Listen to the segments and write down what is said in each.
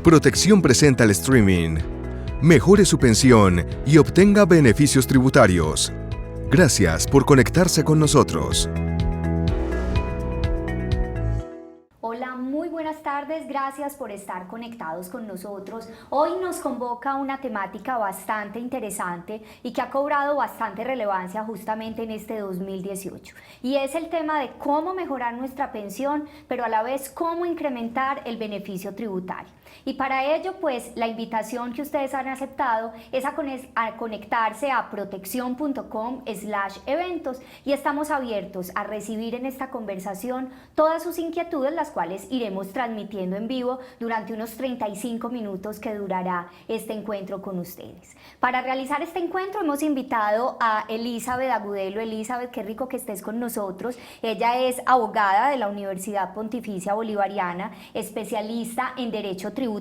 Protección presenta el streaming. Mejore su pensión y obtenga beneficios tributarios. Gracias por conectarse con nosotros. Hola, muy buenas tardes, gracias por estar conectados con nosotros. Hoy nos convoca una temática bastante interesante y que ha cobrado bastante relevancia justamente en este 2018 y es el tema de cómo mejorar nuestra pensión, pero a la vez cómo incrementar el beneficio tributario. Y para ello, pues, la invitación que ustedes han aceptado es a conectarse a proteccion.com/eventos y estamos abiertos a recibir en esta conversación todas sus inquietudes, las cuales iremos transmitiendo en vivo durante unos 35 minutos que durará este encuentro con ustedes. Para realizar este encuentro hemos invitado a Elizabeth Agudelo. Elizabeth, qué rico que estés con nosotros. Ella es abogada de la Universidad Pontificia Bolivariana, especialista en Derecho Tributario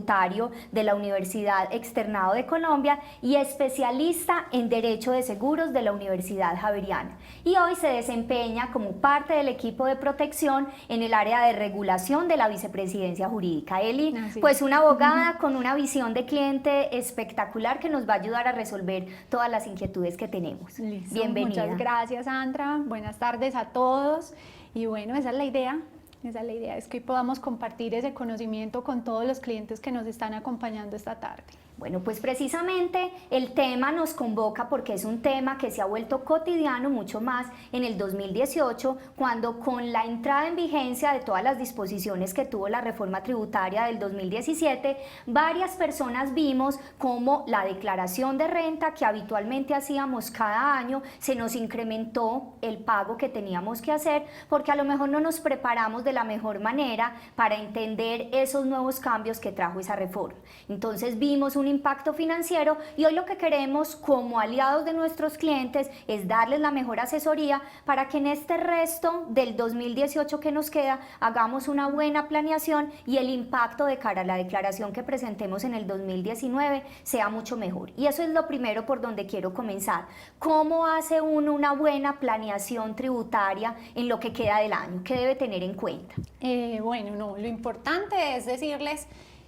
de la Universidad Externado de Colombia y especialista en Derecho de Seguros de la Universidad Javeriana. Y hoy se desempeña como parte del equipo de protección en el área de regulación de la Vicepresidencia Jurídica. Eli, pues una abogada con una visión de cliente espectacular que nos va a ayudar a resolver todas las inquietudes que tenemos. Listo. Bienvenida. Muchas gracias, Sandra. Buenas tardes a todos. Y bueno, esa es la idea. Es que podamos compartir ese conocimiento con todos los clientes que nos están acompañando esta tarde. Bueno, pues precisamente el tema nos convoca porque es un tema que se ha vuelto cotidiano mucho más en el 2018, cuando con la entrada en vigencia de todas las disposiciones que tuvo la reforma tributaria del 2017, varias personas vimos cómo la declaración de renta que habitualmente hacíamos cada año se nos incrementó el pago que teníamos que hacer porque a lo mejor no nos preparamos de la mejor manera para entender esos nuevos cambios que trajo esa reforma. Entonces vimos un impacto financiero y hoy lo que queremos como aliados de nuestros clientes es darles la mejor asesoría para que en este resto del 2018 que nos queda hagamos una buena planeación y el impacto de cara a la declaración que presentemos en el 2019 sea mucho mejor. Y eso es lo primero por donde quiero comenzar. ¿Cómo hace uno una buena planeación tributaria en lo que queda del año? ¿Qué debe tener en cuenta? Lo importante es decirles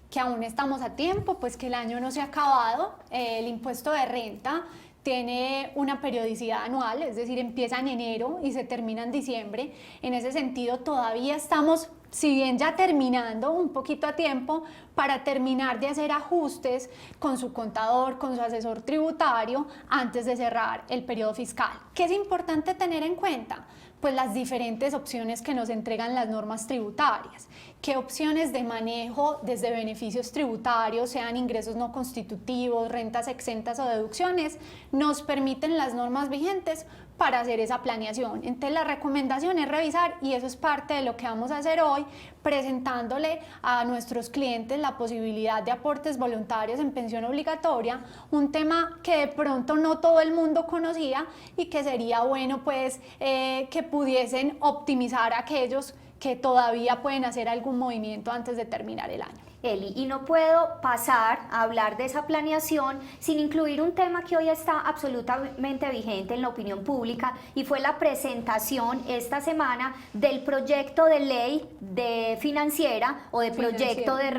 que aún estamos a tiempo, pues que el año no se ha acabado. El impuesto de renta tiene una periodicidad anual, es decir, empieza en enero y se termina en diciembre. En ese sentido, todavía estamos, si bien ya terminando, un poquito a tiempo para terminar de hacer ajustes con su contador, con su asesor tributario, antes de cerrar el periodo fiscal. ¿Qué es importante tener en cuenta? Pues las diferentes opciones que nos entregan las normas tributarias. ¿Qué opciones de manejo desde beneficios tributarios, sean ingresos no constitutivos, rentas exentas o deducciones, nos permiten las normas vigentes para hacer esa planeación? Entonces la recomendación es revisar, y eso es parte de lo que vamos a hacer hoy, presentándole a nuestros clientes la posibilidad de aportes voluntarios en pensión obligatoria, un tema que de pronto no todo el mundo conocía y que sería bueno pues que pudiesen optimizar a aquellos que todavía pueden hacer algún movimiento antes de terminar el año. Eli, y no puedo pasar a hablar de esa planeación sin incluir un tema que hoy está absolutamente vigente en la opinión pública y fue la presentación esta semana del proyecto de ley de financiera o de proyecto de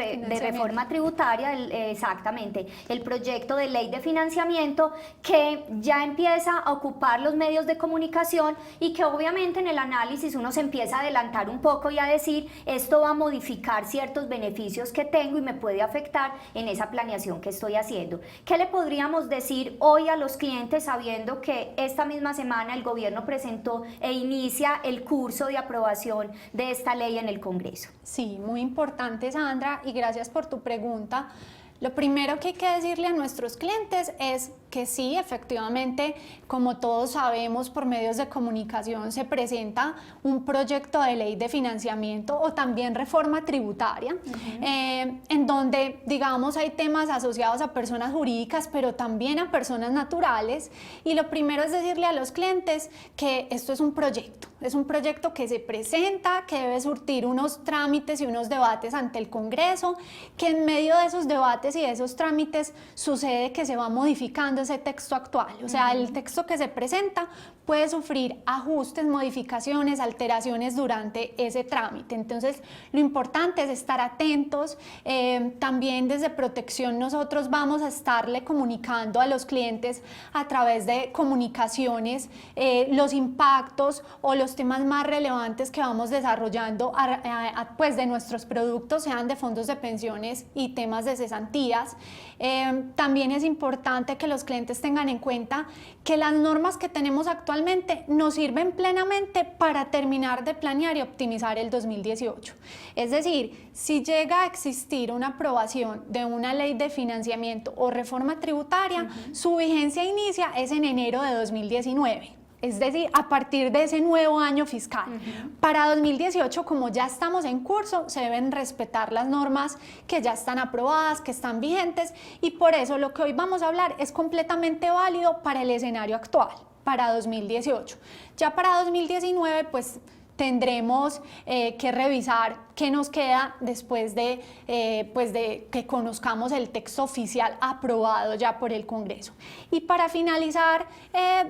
reforma tributaria, exactamente, el proyecto de ley de financiamiento que ya empieza a ocupar los medios de comunicación y que obviamente en el análisis uno se empieza a adelantar un poco y a decir esto va a modificar ciertos beneficios que tengo y me puede afectar en esa planeación que estoy haciendo. ¿Qué le podríamos decir hoy a los clientes sabiendo que esta misma semana el gobierno presentó e inicia el curso de aprobación de esta ley en el Congreso? Sí, muy importante, Sandra, y gracias por tu pregunta. Lo primero que hay que decirle a nuestros clientes es que sí, efectivamente, como todos sabemos por medios de comunicación, se presenta un proyecto de ley de financiamiento o también reforma tributaria, en donde, digamos, hay temas asociados a personas jurídicas, pero también a personas naturales. Y lo primero es decirle a los clientes que esto es un proyecto que se presenta, que debe surtir unos trámites y unos debates ante el Congreso, que en medio de esos debates debates y de esos trámites sucede que se va modificando ese texto actual, o sea, el texto que se presenta puede sufrir ajustes, modificaciones, alteraciones durante ese trámite. Entonces, lo importante es estar atentos. También desde Protección nosotros vamos a estarle comunicando a los clientes a través de comunicaciones los impactos o los temas más relevantes que vamos desarrollando pues de nuestros productos, sean de fondos de pensiones y temas de cesantías. También es importante que los clientes tengan en cuenta que las normas que tenemos actualmente nos sirven plenamente para terminar de planear y optimizar el 2018. Es decir, si llega a existir una aprobación de una ley de financiamiento o reforma tributaria, su vigencia inicia es en enero de 2019. Es decir, a partir de ese nuevo año fiscal. Para 2018, como ya estamos en curso, se deben respetar las normas que ya están aprobadas, que están vigentes, y por eso lo que hoy vamos a hablar es completamente válido para el escenario actual, para 2018. Ya para 2019, pues tendremos que revisar qué nos queda después de que conozcamos el texto oficial aprobado ya por el Congreso. Y para finalizar,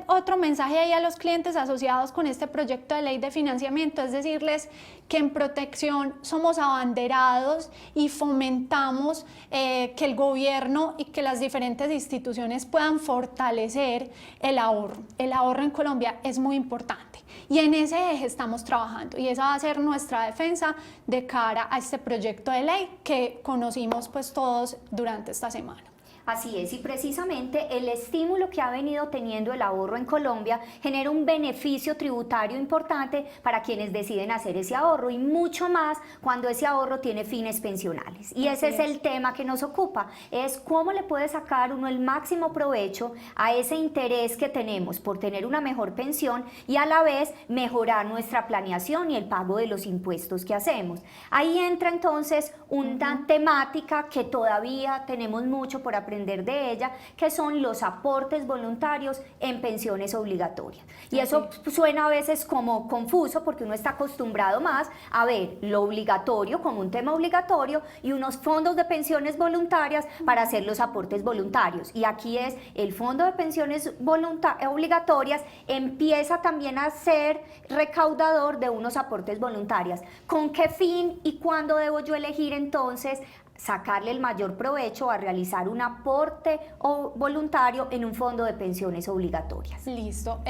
otro mensaje ahí a los clientes asociados con este proyecto de ley de financiamiento es decirles que en Protección somos abanderados y fomentamos que el gobierno y que las diferentes instituciones puedan fortalecer el ahorro. El ahorro en Colombia es muy importante y en ese eje estamos trabajando, y esa va a ser nuestra defensa de cara a este proyecto de ley que conocimos pues todos durante esta semana. Así es, y precisamente el estímulo que ha venido teniendo el ahorro en Colombia genera un beneficio tributario importante para quienes deciden hacer ese ahorro, y mucho más cuando ese ahorro tiene fines pensionales. Y ese es el tema que nos ocupa, es cómo le puede sacar uno el máximo provecho a ese interés que tenemos por tener una mejor pensión y a la vez mejorar nuestra planeación y el pago de los impuestos que hacemos. Ahí entra entonces una temática que todavía tenemos mucho por aprender de ella, que son los aportes voluntarios en pensiones obligatorias. Y eso suena a veces como confuso porque uno está acostumbrado más a ver lo obligatorio como un tema obligatorio y unos fondos de pensiones voluntarias para hacer los aportes voluntarios. Y aquí es el fondo de pensiones obligatorias empieza también a ser recaudador de unos aportes voluntarios. ¿Con qué fin y cuándo debo yo elegir entonces sacarle el mayor provecho a realizar un aporte voluntario en un fondo de pensiones obligatorias? Listo,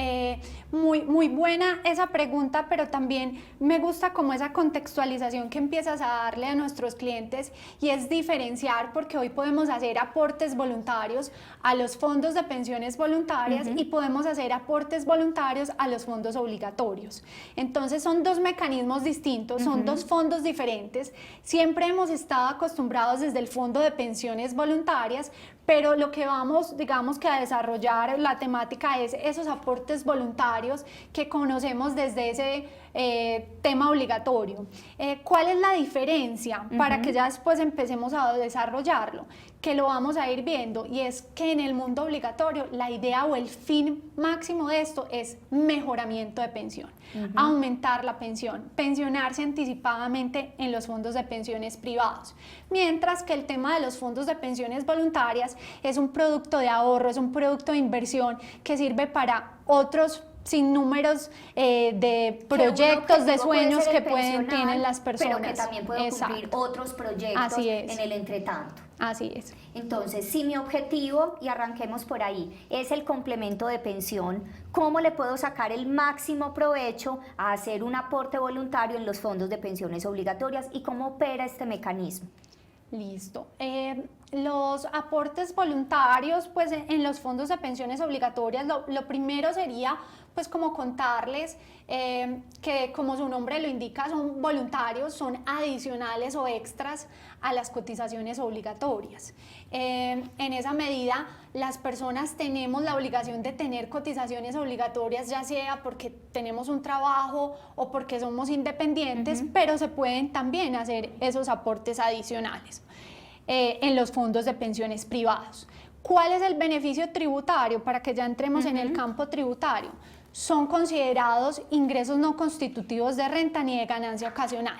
muy buena esa pregunta, pero también me gusta como esa contextualización que empiezas a darle a nuestros clientes, y es diferenciar, porque hoy podemos hacer aportes voluntarios a los fondos de pensiones voluntarias y podemos hacer aportes voluntarios a los fondos obligatorios. Entonces son dos mecanismos distintos, son dos fondos diferentes. Siempre hemos estado acostumbrados desde el fondo de pensiones voluntarias, pero lo que vamos, digamos que a desarrollar la temática es esos aportes voluntarios que conocemos desde ese tema obligatorio. ¿Cuál es la diferencia para que ya después empecemos a desarrollarlo? Que lo vamos a ir viendo, y es que en el mundo obligatorio la idea o el fin máximo de esto es mejoramiento de pensión, aumentar la pensión, pensionarse anticipadamente en los fondos de pensiones privados, mientras que el tema de los fondos de pensiones voluntarias es un producto de ahorro, es un producto de inversión que sirve para otros sin números de proyectos, de sueños que tienen las personas. Pero que también pueden cumplir otros proyectos en el entretanto. Así es. Entonces, si mi objetivo, y arranquemos por ahí, es el complemento de pensión, ¿cómo le puedo sacar el máximo provecho a hacer un aporte voluntario en los fondos de pensiones obligatorias y cómo opera este mecanismo? Listo. Los aportes voluntarios, pues en los fondos de pensiones obligatorias, lo primero sería pues como contarles que, como su nombre lo indica, son voluntarios, son adicionales o extras a las cotizaciones obligatorias. En esa medida, las personas tenemos la obligación de tener cotizaciones obligatorias, ya sea porque tenemos un trabajo o porque somos independientes, pero se pueden también hacer esos aportes adicionales en los fondos de pensiones privados. ¿Cuál es el beneficio tributario? Para que ya entremos en el campo tributario. Son considerados ingresos no constitutivos de renta ni de ganancia ocasional.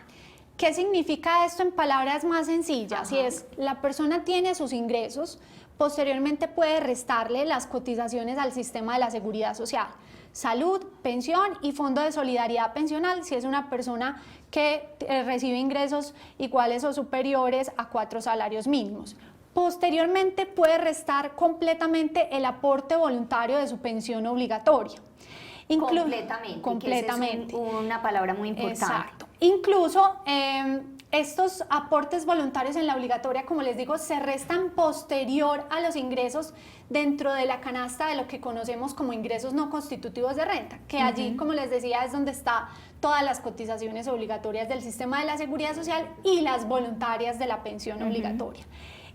¿Qué significa esto en palabras más sencillas? Ajá. Si es, la persona tiene sus ingresos, posteriormente puede restarle las cotizaciones al sistema de la seguridad social, salud, pensión y fondo de solidaridad pensional si es una persona que recibe ingresos iguales o superiores a 4 salarios mínimos. Posteriormente puede restar completamente el aporte voluntario de su pensión obligatoria. Completamente. Que esa es una palabra muy importante. Exacto. Incluso estos aportes voluntarios en la obligatoria, como les digo, se restan posterior a los ingresos dentro de la canasta de lo que conocemos como ingresos no constitutivos de renta, que allí, como les decía, es donde está todas las cotizaciones obligatorias del sistema de la seguridad social y las voluntarias de la pensión obligatoria.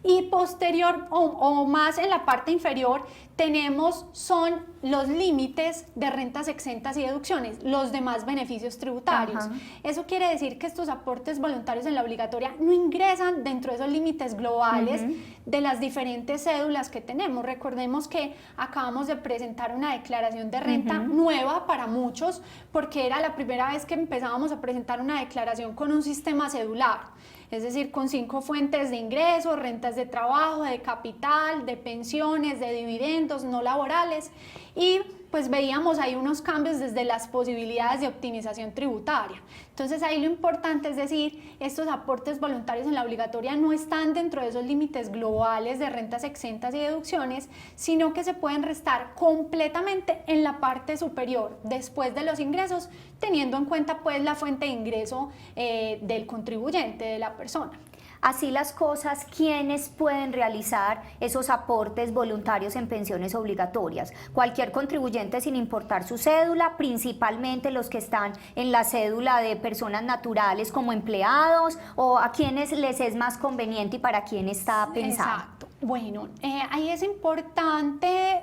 Y posterior o más en la parte inferior tenemos son los límites de rentas exentas y deducciones, los demás beneficios tributarios. Ajá. Eso quiere decir que estos aportes voluntarios en la obligatoria no ingresan dentro de esos límites globales de las diferentes cédulas que tenemos. Recordemos que acabamos de presentar una declaración de renta nueva para muchos porque era la primera vez que empezábamos a presentar una declaración con un sistema cedular. Es decir, con 5 fuentes de ingresos, rentas de trabajo, de capital, de pensiones, de dividendos no laborales y pues veíamos ahí unos cambios desde las posibilidades de optimización tributaria. Entonces ahí lo importante es decir, estos aportes voluntarios en la obligatoria no están dentro de esos límites globales de rentas exentas y deducciones, sino que se pueden restar completamente en la parte superior, después de los ingresos, teniendo en cuenta pues la fuente de ingreso del contribuyente, de la persona. Así las cosas, ¿quiénes pueden realizar esos aportes voluntarios en pensiones obligatorias? Cualquier contribuyente sin importar su cédula, principalmente los que están en la cédula de personas naturales como empleados, o a quienes les es más conveniente y para quién está pensado. Exacto. Bueno, ahí es importante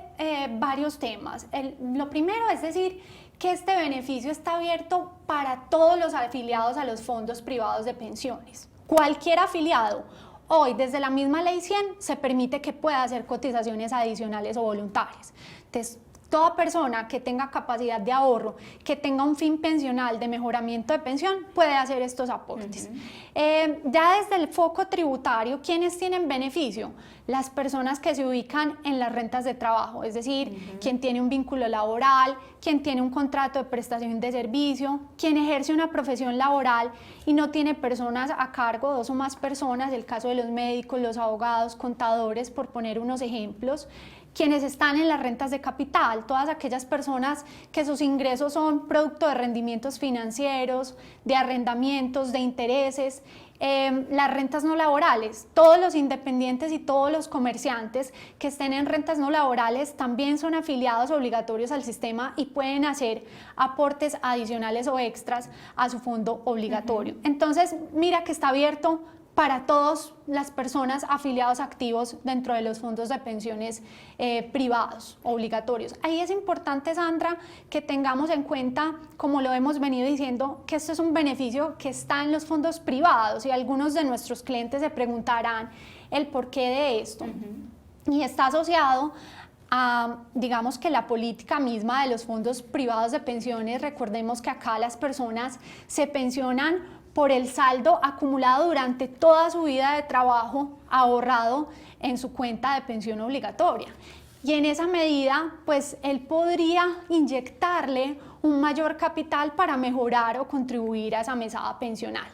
varios temas. Lo primero es decir que este beneficio está abierto para todos los afiliados a los fondos privados de pensiones. Cualquier afiliado, hoy desde la misma Ley 100 se permite que pueda hacer cotizaciones adicionales o voluntarias. Entonces, toda persona que tenga capacidad de ahorro, que tenga un fin pensional de mejoramiento de pensión, puede hacer estos aportes. Ya desde el foco tributario, ¿quiénes tienen beneficio? Las personas que se ubican en las rentas de trabajo, es decir, quien tiene un vínculo laboral, quien tiene un contrato de prestación de servicio, quien ejerce una profesión laboral y no tiene personas a cargo, 2 o más personas, el caso de los médicos, los abogados, contadores, por poner unos ejemplos. Quienes están en las rentas de capital, todas aquellas personas que sus ingresos son producto de rendimientos financieros, de arrendamientos, de intereses, las rentas no laborales, todos los independientes y todos los comerciantes que estén en rentas no laborales también son afiliados obligatorios al sistema y pueden hacer aportes adicionales o extras a su fondo obligatorio. Entonces, mira que está abierto para todas las personas afiliados activos dentro de los fondos de pensiones privados, obligatorios. Ahí es importante, Sandra, que tengamos en cuenta, como lo hemos venido diciendo, que esto es un beneficio que está en los fondos privados y algunos de nuestros clientes se preguntarán el porqué de esto. Y está asociado a, digamos que la política misma de los fondos privados de pensiones. Recordemos que acá las personas se pensionan por el saldo acumulado durante toda su vida de trabajo ahorrado en su cuenta de pensión obligatoria. Y en esa medida, pues él podría inyectarle un mayor capital para mejorar o contribuir a esa mesada pensional.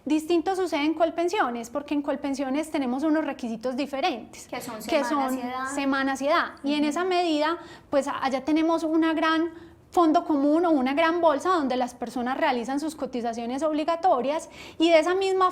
Distinto sucede en Colpensiones, porque en Colpensiones tenemos unos requisitos diferentes, que son semanas y edad. Y en esa medida, pues allá tenemos una gran fondo común o una gran bolsa donde las personas realizan sus cotizaciones obligatorias y de esa misma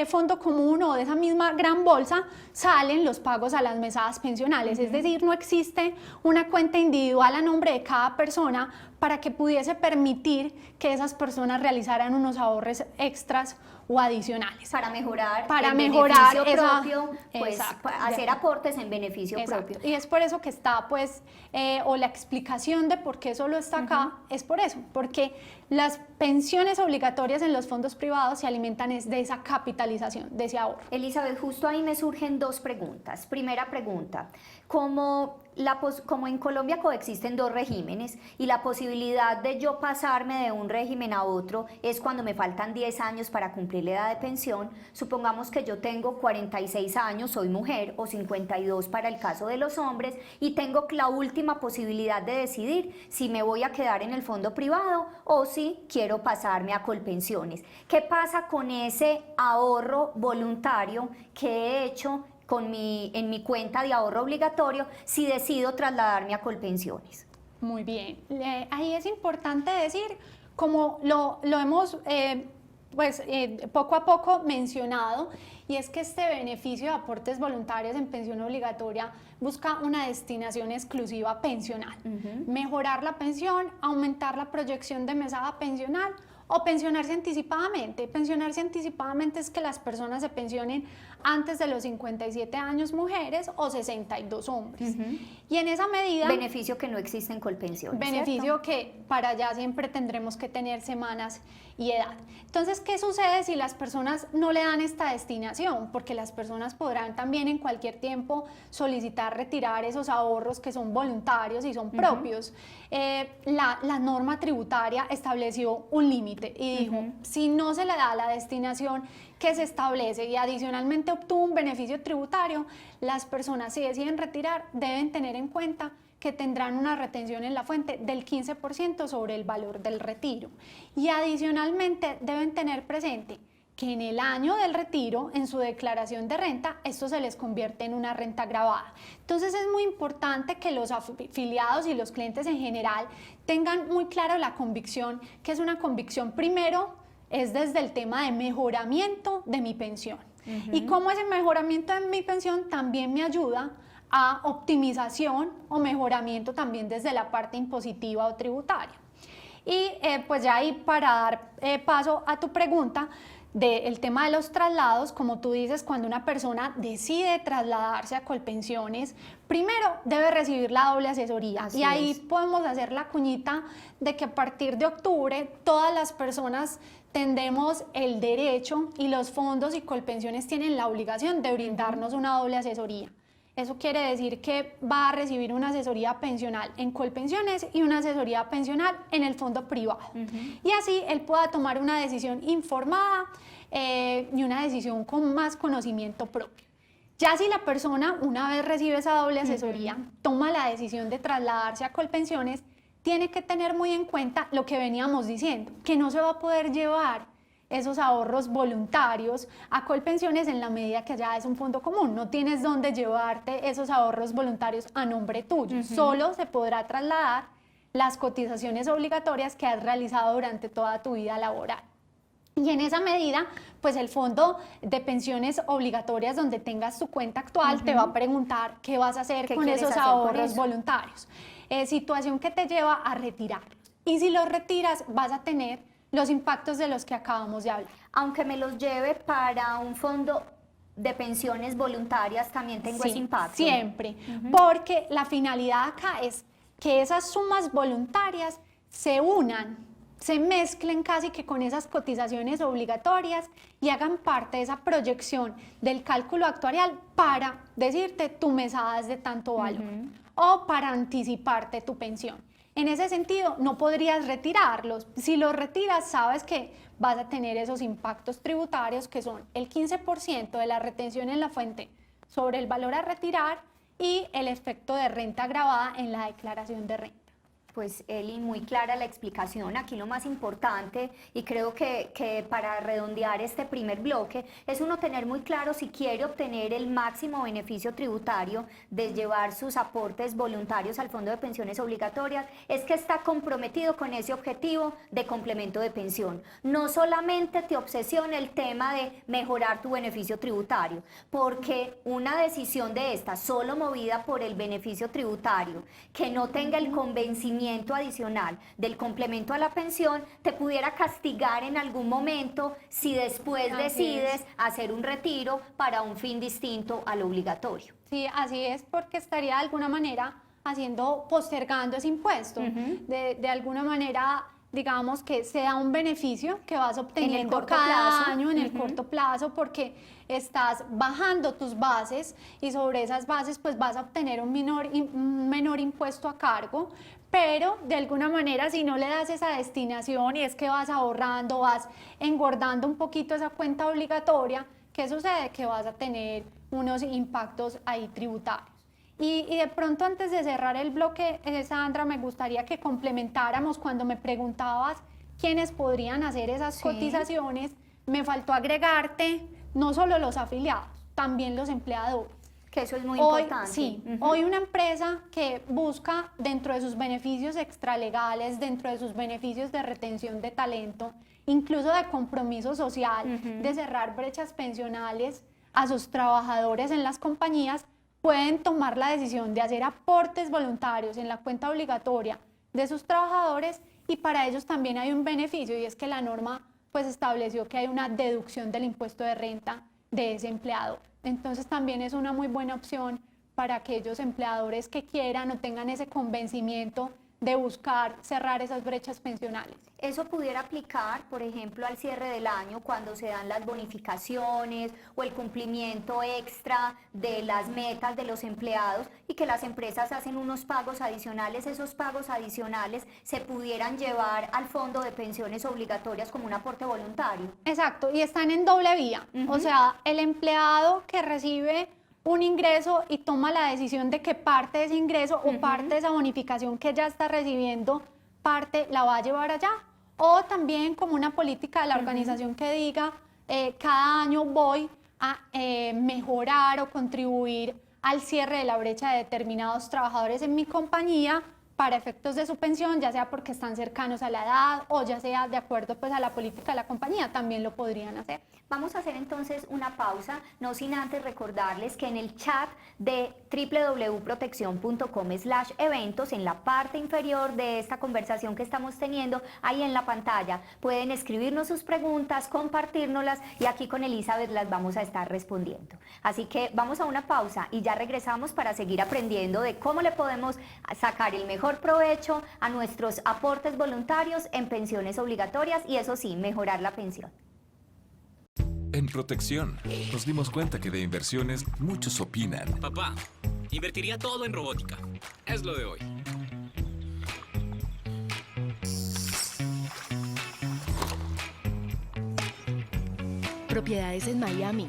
fondo común o de esa misma gran bolsa salen los pagos a las mesadas pensionales. Es decir, no existe una cuenta individual a nombre de cada persona para que pudiese permitir que esas personas realizaran unos ahorros extras o adicionales. Para mejorar beneficio propio, pues hacer aportes en beneficio propio. Y es por eso que está, pues, o la explicación de por qué solo está acá, es por eso, porque las pensiones obligatorias en los fondos privados se alimentan es de esa capitalización, de ese ahorro. Elizabeth, justo ahí me surgen dos preguntas. Primera pregunta, como en Colombia coexisten dos regímenes y la posibilidad de yo pasarme de un régimen a otro es cuando me faltan 10 años para cumplir la edad de pensión, supongamos que yo tengo 46 años, soy mujer, o 52 para el caso de los hombres, y tengo la última posibilidad de decidir si me voy a quedar en el fondo privado o si quiero pasarme a Colpensiones. ¿Qué pasa con ese ahorro voluntario que he hecho en mi cuenta de ahorro obligatorio si decido trasladarme a Colpensiones? Muy bien, ahí es importante decir, como lo hemos poco a poco mencionado, y es que este beneficio de aportes voluntarios en pensión obligatoria busca una destinación exclusiva pensional, mejorar la pensión, aumentar la proyección de mesada pensional o pensionarse anticipadamente. Pensionarse anticipadamente es que las personas se pensionen antes de los 57 años mujeres o 62 hombres. Y en esa medida... Beneficio que no existe en Colpensiones. Beneficio, ¿cierto?, que para allá siempre tendremos que tener semanas y edad. Entonces, ¿qué sucede si las personas no le dan esta destinación? Porque las personas podrán también en cualquier tiempo solicitar retirar esos ahorros que son voluntarios y son propios. La norma tributaria estableció un límite y dijo, si no se le da la destinación que se establece y adicionalmente obtuvo un beneficio tributario, las personas, si deciden retirar, deben tener en cuenta que tendrán una retención en la fuente del 15% sobre el valor del retiro. Y adicionalmente deben tener presente que en el año del retiro, en su declaración de renta, esto se les convierte en una renta gravada. Entonces es muy importante que los afiliados y los clientes en general tengan muy claro la convicción, que es una convicción primero, es desde el tema de mejoramiento de mi pensión. Y cómo ese mejoramiento de mi pensión también me ayuda a optimización o mejoramiento también desde la parte impositiva o tributaria. Y pues ya ahí para dar paso a tu pregunta del tema de los traslados, como tú dices, cuando una persona decide trasladarse a Colpensiones, primero debe recibir la doble asesoría. Así y ahí es. podemos hacer la cuñita de que a partir de octubre todas las personas tendremos el derecho y los fondos y Colpensiones tienen la obligación de brindarnos una doble asesoría. Eso quiere decir que va a recibir una asesoría pensional en Colpensiones y una asesoría pensional en el fondo privado. Y así él pueda tomar una decisión informada y una decisión con más conocimiento propio. Ya si la persona, una vez recibe esa doble asesoría, toma la decisión de trasladarse a Colpensiones, tiene que tener muy en cuenta lo que veníamos diciendo, que no se va a poder llevar esos ahorros voluntarios a Colpensiones en la medida que ya es un fondo común. No tienes dónde llevarte esos ahorros voluntarios a nombre tuyo. Solo se podrá trasladar las cotizaciones obligatorias que has realizado durante toda tu vida laboral. Y en esa medida, pues el fondo de pensiones obligatorias donde tengas tu cuenta actual te va a preguntar qué vas a hacer con esos ahorros voluntarios. Situación que te lleva a retirarlos. Y si los retiras, vas a tener los impactos de los que acabamos de hablar. Aunque me los lleve para un fondo de pensiones voluntarias, también tengo ese impacto. Siempre, porque la finalidad acá es que esas sumas voluntarias se unan, se mezclen casi que con esas cotizaciones obligatorias y hagan parte de esa proyección del cálculo actuarial para decirte tu mesada es de tanto valor o para anticiparte tu pensión. En ese sentido, no podrías retirarlos. Si los retiras, sabes que vas a tener esos impactos tributarios que son el 15% de la retención en la fuente sobre el valor a retirar y el efecto de renta gravada en la declaración de renta. Pues Eli, muy clara la explicación. Aquí lo más importante, y creo que para redondear este primer bloque, es uno tener muy claro si quiere obtener el máximo beneficio tributario de llevar sus aportes voluntarios al Fondo de Pensiones Obligatorias, es que está comprometido con ese objetivo de complemento de pensión. No solamente te obsesiona el tema de mejorar tu beneficio tributario, porque una decisión de esta solo movida por el beneficio tributario, que no tenga el convencimiento adicional del complemento a la pensión, te pudiera castigar en algún momento si después decides hacer un retiro para un fin distinto al obligatorio. Sí, así es, porque estaría de alguna manera postergando ese impuesto. De alguna manera digamos que se da un beneficio que vas obteniendo corto cada plazo. año en el corto plazo, porque estás bajando tus bases y sobre esas bases pues vas a obtener un menor impuesto a cargo, pero de alguna manera si no le das esa destinación y es que vas ahorrando, vas engordando un poquito esa cuenta obligatoria, ¿qué sucede? Que vas a tener unos impactos ahí tributarios. Y de pronto, antes de cerrar el bloque, Sandra, me gustaría que complementáramos cuando me preguntabas quiénes podrían hacer esas cotizaciones. Me faltó agregarte no solo los afiliados, también los empleadores. Que eso es muy importante. Sí, hoy una empresa que busca dentro de sus beneficios extralegales, dentro de sus beneficios de retención de talento, incluso de compromiso social, de cerrar brechas pensionales a sus trabajadores en las compañías, pueden tomar la decisión de hacer aportes voluntarios en la cuenta obligatoria de sus trabajadores, y para ellos también hay un beneficio, y es que la norma pues estableció que hay una deducción del impuesto de renta de ese empleador. Entonces también es una muy buena opción para aquellos empleadores que quieran o tengan ese convencimiento de buscar cerrar esas brechas pensionales. Eso pudiera aplicar, por ejemplo, al cierre del año, cuando se dan las bonificaciones o el cumplimiento extra de las metas de los empleados, y que las empresas hacen unos pagos adicionales. Esos pagos adicionales se pudieran llevar al fondo de pensiones obligatorias como un aporte voluntario. Exacto, y están en doble vía. O sea, el empleado que recibe un ingreso y toma la decisión de que parte de ese ingreso o parte de esa bonificación que ya está recibiendo, parte la va a llevar allá. O también como una política de la organización que diga, cada año voy a mejorar o contribuir al cierre de la brecha de determinados trabajadores en mi compañía para efectos de su pensión, ya sea porque están cercanos a la edad o ya sea de acuerdo pues a la política de la compañía, también lo podrían hacer. Vamos a hacer entonces una pausa, no sin antes recordarles que en el chat de www.proteccion.com/eventos, en la parte inferior de esta conversación que estamos teniendo, ahí en la pantalla, pueden escribirnos sus preguntas, compartírnoslas, y aquí con Elizabeth las vamos a estar respondiendo. Así que vamos a una pausa y ya regresamos para seguir aprendiendo de cómo le podemos sacar el mejor provecho a nuestros aportes voluntarios en pensiones obligatorias, y eso sí, mejorar la pensión. En Protección, nos dimos cuenta que de inversiones muchos opinan. Papá, invertiría todo en robótica. Es lo de hoy. Propiedades en Miami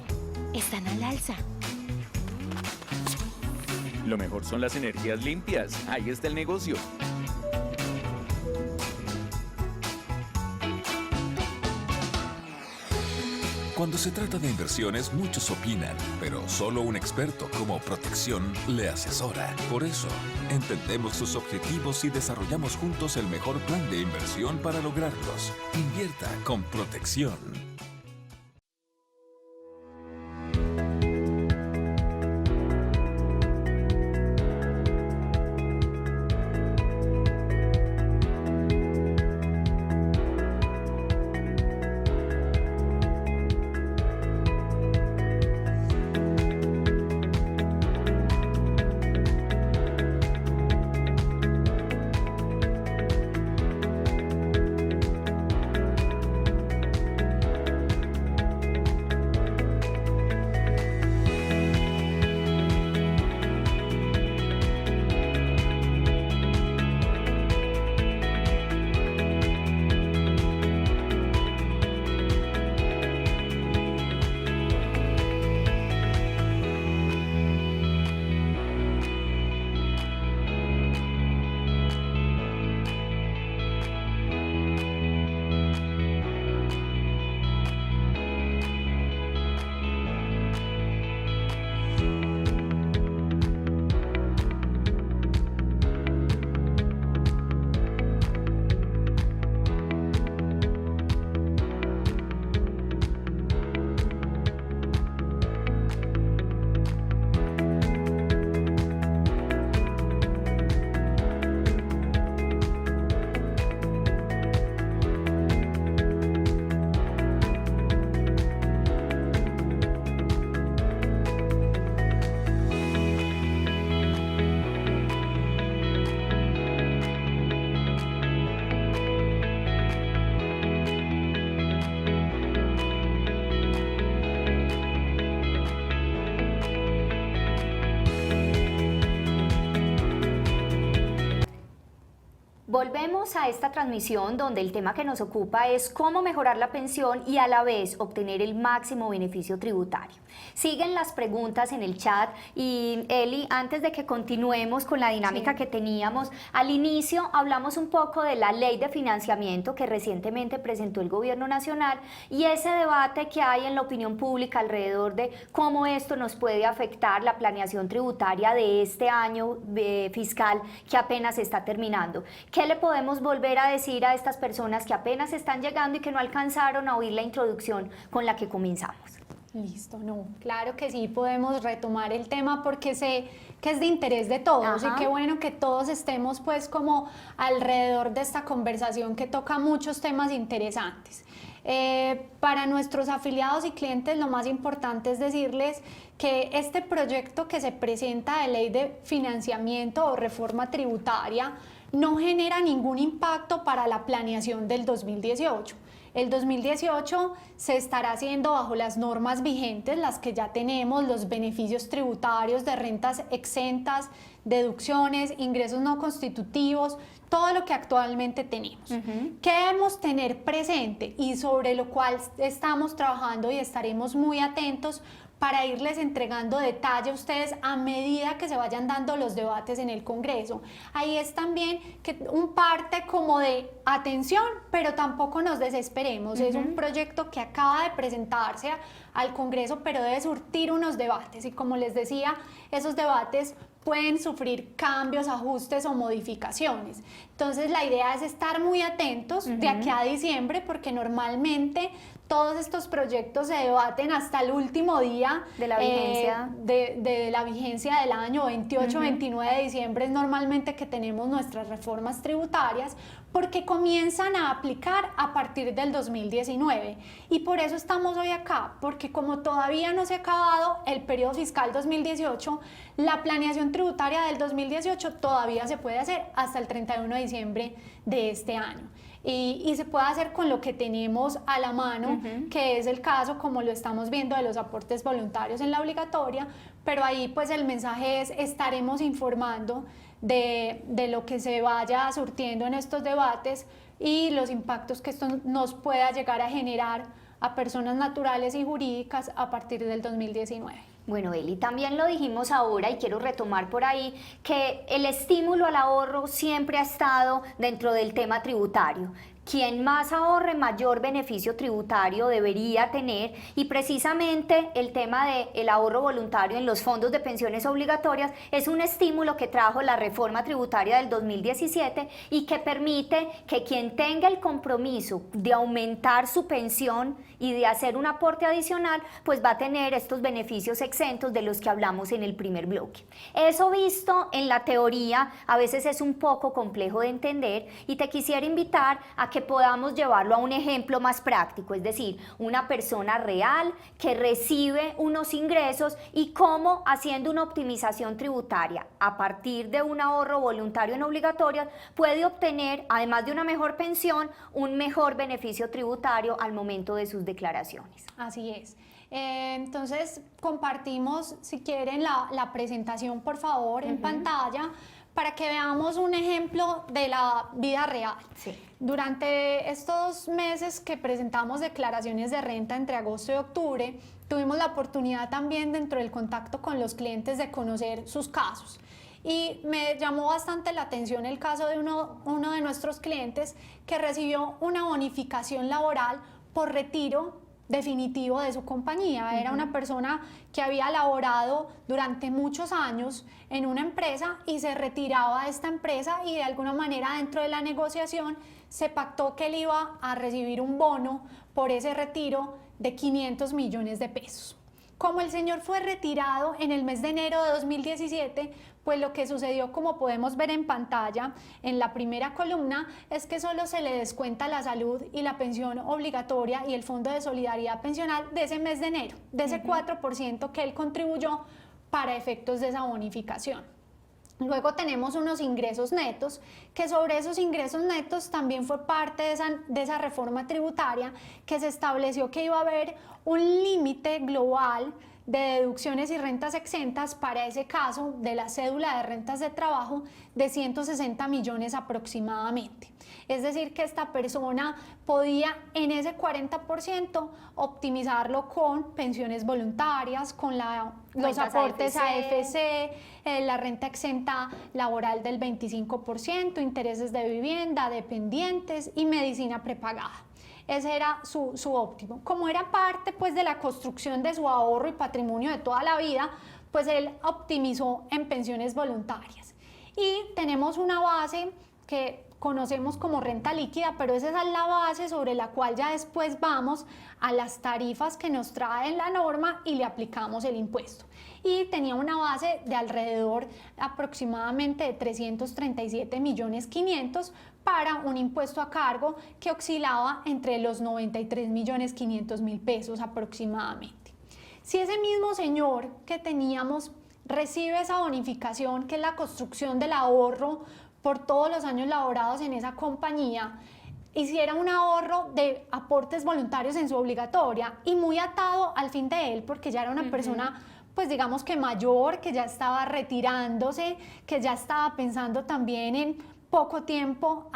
están al alza. Lo mejor son las energías limpias. Ahí está el negocio. Cuando se trata de inversiones, muchos opinan, pero solo un experto como Protección le asesora. Por eso, entendemos sus objetivos y desarrollamos juntos el mejor plan de inversión para lograrlos. Invierta con Protección. Volvemos a esta transmisión donde el tema que nos ocupa es cómo mejorar la pensión y a la vez obtener el máximo beneficio tributario. Siguen las preguntas en el chat y Eli, antes de que continuemos con la dinámica que teníamos, al inicio hablamos un poco de la ley de financiamiento que recientemente presentó el Gobierno Nacional y ese debate que hay en la opinión pública alrededor de cómo esto nos puede afectar la planeación tributaria de este año fiscal que apenas está terminando. ¿Qué le podemos volver a decir a estas personas que apenas están llegando y que no alcanzaron a oír la introducción con la que comenzamos? Listo, no, claro que sí podemos retomar el tema porque sé que es de interés de todos. Y qué bueno que todos estemos pues como alrededor de esta conversación que toca muchos temas interesantes. Para nuestros afiliados y clientes lo más importante es decirles que este proyecto que se presenta de ley de financiamiento o reforma tributaria no genera ningún impacto para la planeación del 2018. El 2018 se estará haciendo bajo las normas vigentes, las que ya tenemos, los beneficios tributarios de rentas exentas, deducciones, ingresos no constitutivos, todo lo que actualmente tenemos. ¿Qué debemos tener presente y sobre lo cual estamos trabajando y estaremos muy atentos para irles entregando detalle a ustedes a medida que se vayan dando los debates en el Congreso? Ahí es también que un parte como de atención, pero tampoco nos desesperemos. Es un proyecto que acaba de presentarse al Congreso, pero debe surtir unos debates y como les decía, esos debates pueden sufrir cambios, ajustes o modificaciones. Entonces la idea es estar muy atentos de aquí a diciembre porque normalmente todos estos proyectos se debaten hasta el último día de la vigencia, de la vigencia del año 28-29 de diciembre es normalmente que tenemos nuestras reformas tributarias porque comienzan a aplicar a partir del 2019 y por eso estamos hoy acá, porque como todavía no se ha acabado el periodo fiscal 2018, la planeación tributaria del 2018 todavía se puede hacer hasta el 31 de diciembre de este año. Y se puede hacer con lo que tenemos a la mano, que es el caso, como lo estamos viendo, de los aportes voluntarios en la obligatoria, pero ahí pues el mensaje es estaremos informando de lo que se vaya surtiendo en estos debates y los impactos que esto nos pueda llegar a generar a personas naturales y jurídicas a partir del 2019. Bueno, Eli, también lo dijimos ahora y quiero retomar por ahí que el estímulo al ahorro siempre ha estado dentro del tema tributario. Quien más ahorre, mayor beneficio tributario debería tener y precisamente el tema del ahorro voluntario en los fondos de pensiones obligatorias es un estímulo que trajo la reforma tributaria del 2017 y que permite que quien tenga el compromiso de aumentar su pensión y de hacer un aporte adicional, pues va a tener estos beneficios exentos de los que hablamos en el primer bloque. Eso visto en la teoría a veces es un poco complejo de entender y te quisiera invitar a que podamos llevarlo a un ejemplo más práctico, es decir, una persona real que recibe unos ingresos y cómo haciendo una optimización tributaria a partir de un ahorro voluntario en obligatorias puede obtener, además de una mejor pensión, un mejor beneficio tributario al momento de sus declaraciones. Así es. Entonces compartimos, si quieren, la presentación por favor en pantalla para que veamos un ejemplo de la vida real. Sí. Durante estos meses que presentamos declaraciones de renta entre agosto y octubre, tuvimos la oportunidad también dentro del contacto con los clientes de conocer sus casos. Y me llamó bastante la atención el caso de uno de nuestros clientes que recibió una bonificación laboral por retiro definitivo de su compañía. Era una persona que había laborado durante muchos años en una empresa y se retiraba de esta empresa y de alguna manera dentro de la negociación se pactó que él iba a recibir un bono por ese retiro de 500 millones de pesos. Como el señor fue retirado en el mes de enero de 2017, pues lo que sucedió, como podemos ver en pantalla, en la primera columna, es que solo se le descuenta la salud y la pensión obligatoria y el Fondo de Solidaridad Pensional de ese mes de enero, de ese 4% que él contribuyó para efectos de esa bonificación. Luego tenemos unos ingresos netos, que sobre esos ingresos netos también fue parte de esa reforma tributaria que se estableció que iba a haber un límite global de deducciones y rentas exentas para ese caso de la cédula de rentas de trabajo de 160 millones aproximadamente. Es decir, que esta persona podía en ese 40% optimizarlo con pensiones voluntarias, con los aportes a AFC, la renta exenta laboral del 25%, intereses de vivienda, dependientes y medicina prepagada. Ese era su óptimo. Como era parte pues de la construcción de su ahorro y patrimonio de toda la vida, pues él optimizó en pensiones voluntarias. Y tenemos una base que conocemos como renta líquida, pero esa es la base sobre la cual ya después vamos a las tarifas que nos trae la norma y le aplicamos el impuesto. Y tenía una base de alrededor aproximadamente de 337.500.000 para un impuesto a cargo que oscilaba entre los 93.500.000 pesos aproximadamente. Si ese mismo señor que teníamos recibe esa bonificación, que es la construcción del ahorro por todos los años laborados en esa compañía, hiciera un ahorro de aportes voluntarios en su obligatoria y muy atado al fin de él, porque ya era una persona pues digamos que mayor, que ya estaba retirándose, que ya estaba pensando también en poco tiempo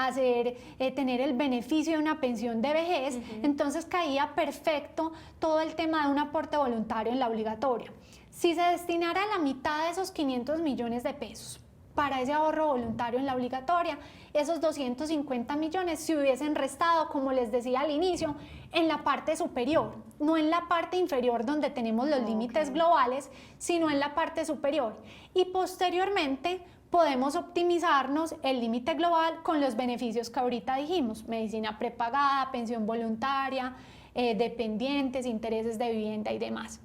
tener el beneficio de una pensión de vejez, entonces caía perfecto todo el tema de un aporte voluntario en la obligatoria. Si se destinara la mitad de esos 500 millones de pesos para ese ahorro voluntario en la obligatoria, esos 250 millones se hubiesen restado, como les decía al inicio, en la parte superior, no en la parte inferior donde tenemos los límites globales, sino en la parte superior. Y posteriormente podemos optimizarnos el límite global con los beneficios que ahorita dijimos, medicina prepagada, pensión voluntaria, dependientes, intereses de vivienda y demás.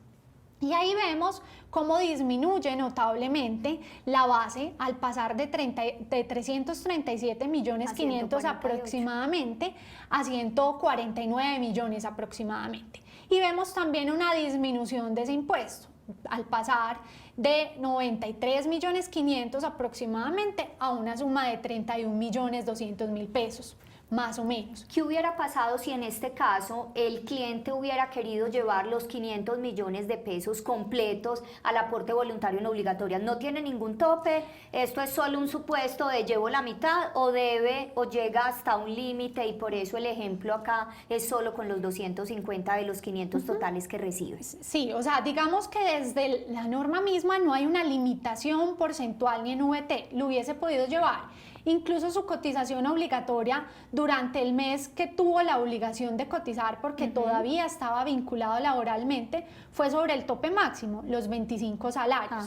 Y ahí vemos cómo disminuye notablemente la base al pasar de 337.500.000 aproximadamente a 149 millones aproximadamente. Y vemos también una disminución de ese impuesto al pasar de 93.500.000 aproximadamente a una suma de 31.200.000 pesos. Más o menos. ¿Qué hubiera pasado si en este caso el cliente hubiera querido llevar los 500 millones de pesos completos al aporte voluntario en obligatorias? ¿No tiene ningún tope? ¿Esto es solo un supuesto de llevo la mitad o debe o llega hasta un límite y por eso el ejemplo acá es solo con los 250 de los 500 totales que recibes? Sí, o sea, digamos que desde la norma misma no hay una limitación porcentual ni en VT, lo hubiese podido llevar. Incluso su cotización obligatoria durante el mes que tuvo la obligación de cotizar porque todavía estaba vinculado laboralmente fue sobre el tope máximo, los 25 salarios.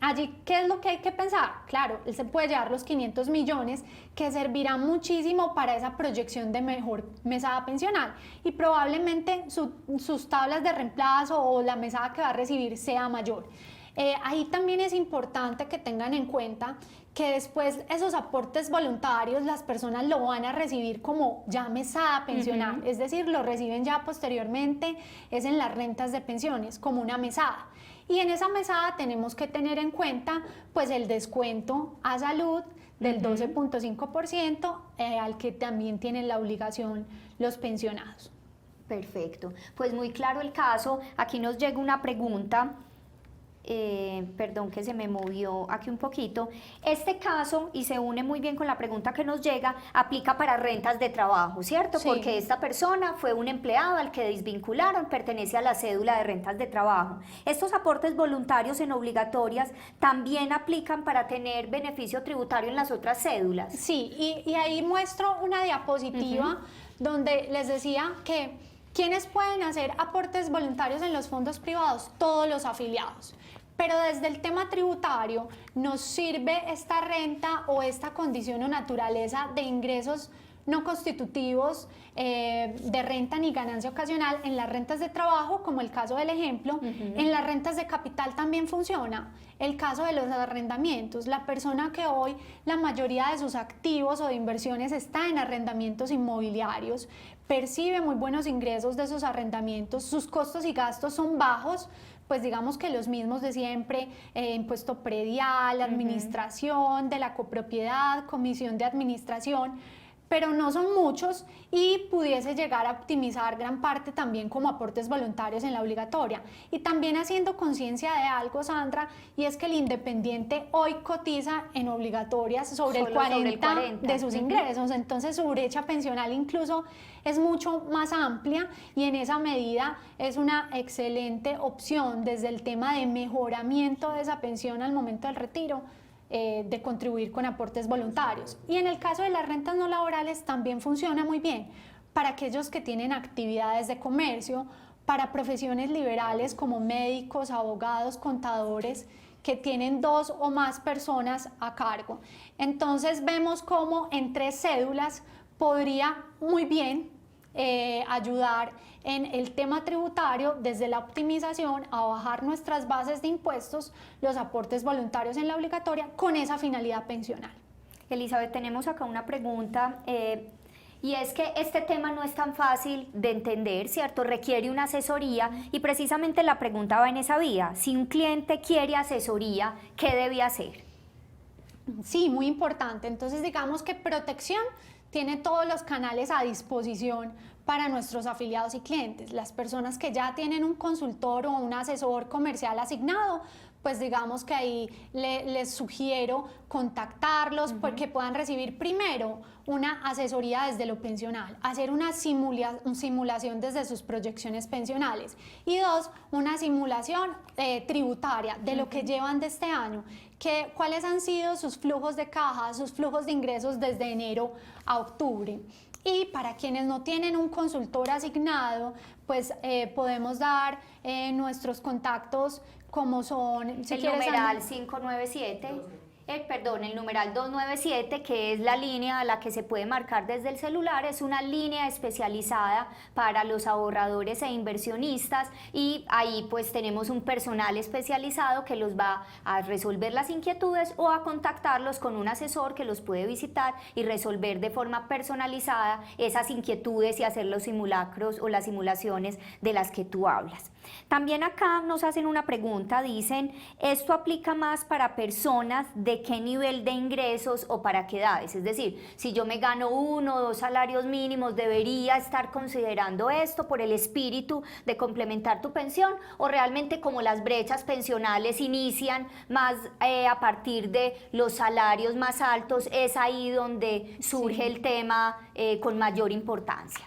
Allí, ¿qué es lo que hay que pensar? Claro, él se puede llevar los 500 millones que servirán muchísimo para esa proyección de mejor mesada pensional y probablemente sus tablas de reemplazo o la mesada que va a recibir sea mayor. Ahí también es importante que tengan en cuenta que después esos aportes voluntarios las personas lo van a recibir como ya mesada pensional, es decir, lo reciben ya posteriormente, es en las rentas de pensiones, como una mesada. Y en esa mesada tenemos que tener en cuenta pues el descuento a salud del 12.5% al que también tienen la obligación los pensionados. Perfecto, pues muy claro el caso. Aquí nos llega una pregunta. Perdón que se me movió aquí un poquito. Este caso, y se une muy bien con la pregunta que nos llega, aplica para rentas de trabajo, ¿cierto? Sí. Porque esta persona fue un empleado al que desvincularon, pertenece a la cédula de rentas de trabajo. Estos aportes voluntarios en obligatorias también aplican para tener beneficio tributario en las otras cédulas. Sí, y ahí muestro una diapositiva donde les decía que ¿quiénes pueden hacer aportes voluntarios en los fondos privados? Todos los afiliados. Pero desde el tema tributario nos sirve esta renta o esta condición o naturaleza de ingresos no constitutivos de renta ni ganancia ocasional en las rentas de trabajo, como el caso del ejemplo. En las rentas de capital también funciona. El caso de los arrendamientos, la persona que hoy la mayoría de sus activos o de inversiones está en arrendamientos inmobiliarios, percibe muy buenos ingresos de esos arrendamientos, sus costos y gastos son bajos, pues digamos que los mismos de siempre, impuesto predial, administración de la copropiedad, comisión de administración, pero no son muchos y pudiese llegar a optimizar gran parte también como aportes voluntarios en la obligatoria. Y también haciendo conciencia de algo, Sandra, y es que el independiente hoy cotiza en obligatorias sobre el 40 de sus ingresos, entonces su brecha pensional incluso es mucho más amplia y en esa medida es una excelente opción desde el tema de mejoramiento de esa pensión al momento del retiro, de contribuir con aportes voluntarios. Y en el caso de las rentas no laborales también funciona muy bien para aquellos que tienen actividades de comercio, para profesiones liberales como médicos, abogados, contadores, que tienen 2 o más personas a cargo. Entonces vemos cómo en 3 cédulas podría muy bien ayudar en el tema tributario desde la optimización a bajar nuestras bases de impuestos, los aportes voluntarios en la obligatoria con esa finalidad pensional. Elizabeth, tenemos acá una pregunta y es que este tema no es tan fácil de entender, ¿cierto? Requiere una asesoría y precisamente la pregunta va en esa vía. Si un cliente quiere asesoría, ¿qué debe hacer? Sí, muy importante. Entonces digamos que Protección tiene todos los canales a disposición para nuestros afiliados y clientes. Las personas que ya tienen un consultor o un asesor comercial asignado, pues digamos que ahí les sugiero contactarlos porque puedan recibir primero una asesoría desde lo pensional, hacer una simulación desde sus proyecciones pensionales y 2, una simulación tributaria de lo que llevan de este año, cuáles han sido sus flujos de caja, sus flujos de ingresos desde enero a octubre. Y para quienes no tienen un consultor asignado, pues podemos dar nuestros contactos como son... El numeral 597, el numeral 297, que es la línea a la que se puede marcar desde el celular, es una línea especializada para los ahorradores e inversionistas y ahí pues tenemos un personal especializado que los va a resolver las inquietudes o a contactarlos con un asesor que los puede visitar y resolver de forma personalizada esas inquietudes y hacer los simulacros o las simulaciones de las que tú hablas. También acá nos hacen una pregunta, dicen, ¿esto aplica más para personas de qué nivel de ingresos o para qué edades? Es decir, si yo me gano 1 o 2 salarios mínimos, ¿debería estar considerando esto por el espíritu de complementar tu pensión? ¿O realmente como las brechas pensionales inician más a partir de los salarios más altos, es ahí donde surge el tema con mayor importancia?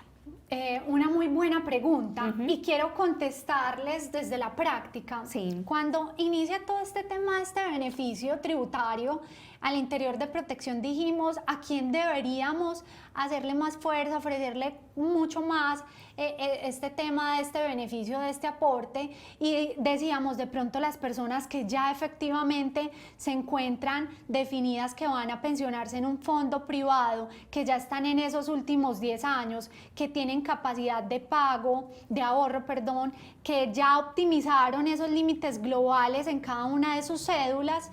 Una muy buena pregunta y quiero contestarles desde la práctica. Sí. Cuando inicia todo este tema, este beneficio tributario, al interior de Protección dijimos a quién deberíamos hacerle más fuerza, ofrecerle mucho más este tema de este beneficio, de este aporte, y decíamos de pronto las personas que ya efectivamente se encuentran definidas que van a pensionarse en un fondo privado, que ya están en esos últimos 10 años, que tienen capacidad de pago, de ahorro, perdón, que ya optimizaron esos límites globales en cada una de sus cédulas.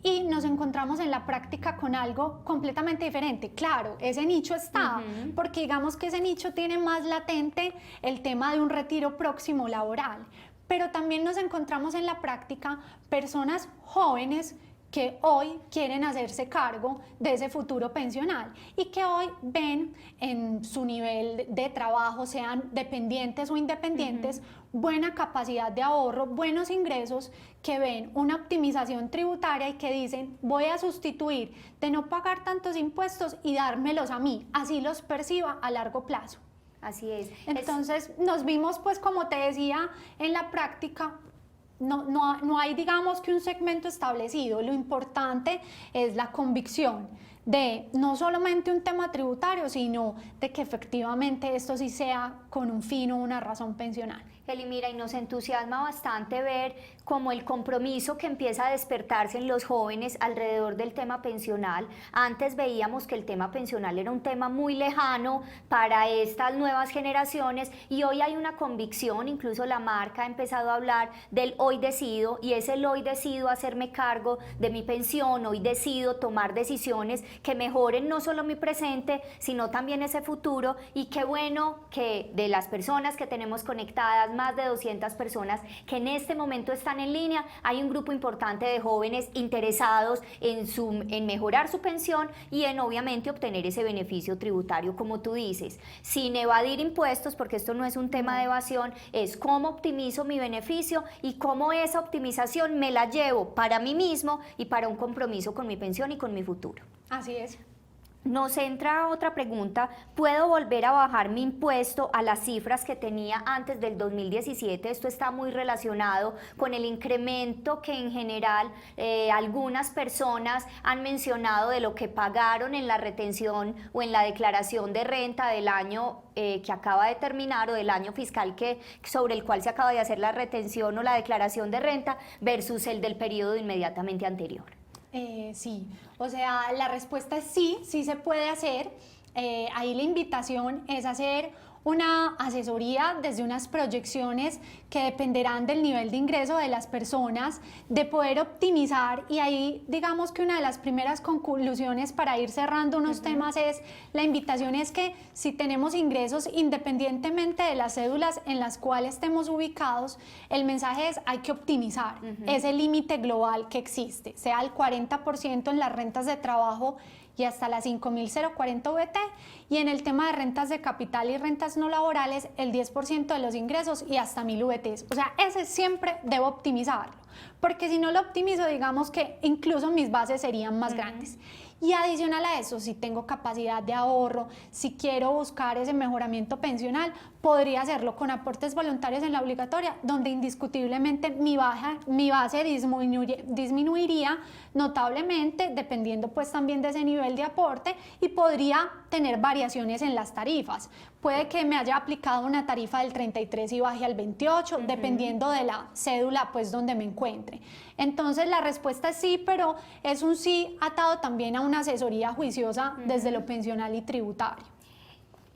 Y nos encontramos en la práctica con algo completamente diferente. Claro, ese nicho está, porque digamos que ese nicho tiene más latente el tema de un retiro próximo laboral, pero también nos encontramos en la práctica personas jóvenes que hoy quieren hacerse cargo de ese futuro pensional y que hoy ven en su nivel de trabajo, sean dependientes o independientes, buena capacidad de ahorro, buenos ingresos, que ven una optimización tributaria y que dicen voy a sustituir de no pagar tantos impuestos y dármelos a mí, así los perciba a largo plazo. Así es. Entonces nos vimos, pues como te decía, en la práctica. No hay, digamos, que un segmento establecido. Lo importante es la convicción de no solamente un tema tributario, sino de que efectivamente esto sí sea con un fin o una razón pensional. Eli, mira, y nos entusiasma bastante ver como el compromiso que empieza a despertarse en los jóvenes alrededor del tema pensional. Antes veíamos que el tema pensional era un tema muy lejano para estas nuevas generaciones y hoy hay una convicción, incluso la marca ha empezado a hablar del hoy decido, y es el hoy decido hacerme cargo de mi pensión, hoy decido tomar decisiones que mejoren no solo mi presente, sino también ese futuro. Y qué bueno que de las personas que tenemos conectadas, más de 200 personas que en este momento están están en línea, hay un grupo importante de jóvenes interesados en mejorar su pensión y en obviamente obtener ese beneficio tributario, como tú dices, sin evadir impuestos, porque esto no es un tema de evasión, es cómo optimizo mi beneficio y cómo esa optimización me la llevo para mí mismo y para un compromiso con mi pensión y con mi futuro. Así es. Nos entra otra pregunta, ¿puedo volver a bajar mi impuesto a las cifras que tenía antes del 2017? Esto está muy relacionado con el incremento que en general algunas personas han mencionado de lo que pagaron en la retención o en la declaración de renta del año que acaba de terminar o del año fiscal sobre el cual se acaba de hacer la retención o la declaración de renta versus el del periodo inmediatamente anterior. Sí, o sea, la respuesta es sí, sí se puede hacer. Ahí la invitación es hacer una asesoría desde unas proyecciones que dependerán del nivel de ingreso de las personas, de poder optimizar, y ahí digamos que una de las primeras conclusiones para ir cerrando unos temas es, la invitación es que si tenemos ingresos independientemente de las cédulas en las cuales estemos ubicados, el mensaje es hay que optimizar ese límite global que existe, sea el 40% en las rentas de trabajo y hasta las 5.040 VT, y en el tema de rentas de capital y rentas no laborales, el 10% de los ingresos y hasta 1.000 VTs. O sea, ese siempre debo optimizarlo, porque si no lo optimizo, digamos que incluso mis bases serían más grandes. Y adicional a eso, si tengo capacidad de ahorro, si quiero buscar ese mejoramiento pensional, podría hacerlo con aportes voluntarios en la obligatoria, donde indiscutiblemente mi base disminuiría notablemente, dependiendo pues también de ese nivel de aporte, y podría tener variaciones en las tarifas. Puede que me haya aplicado una tarifa del 33 y baje al 28, dependiendo de la cédula pues donde me encuentre. Entonces la respuesta es sí, pero es un sí atado también a una asesoría juiciosa desde lo pensional y tributario.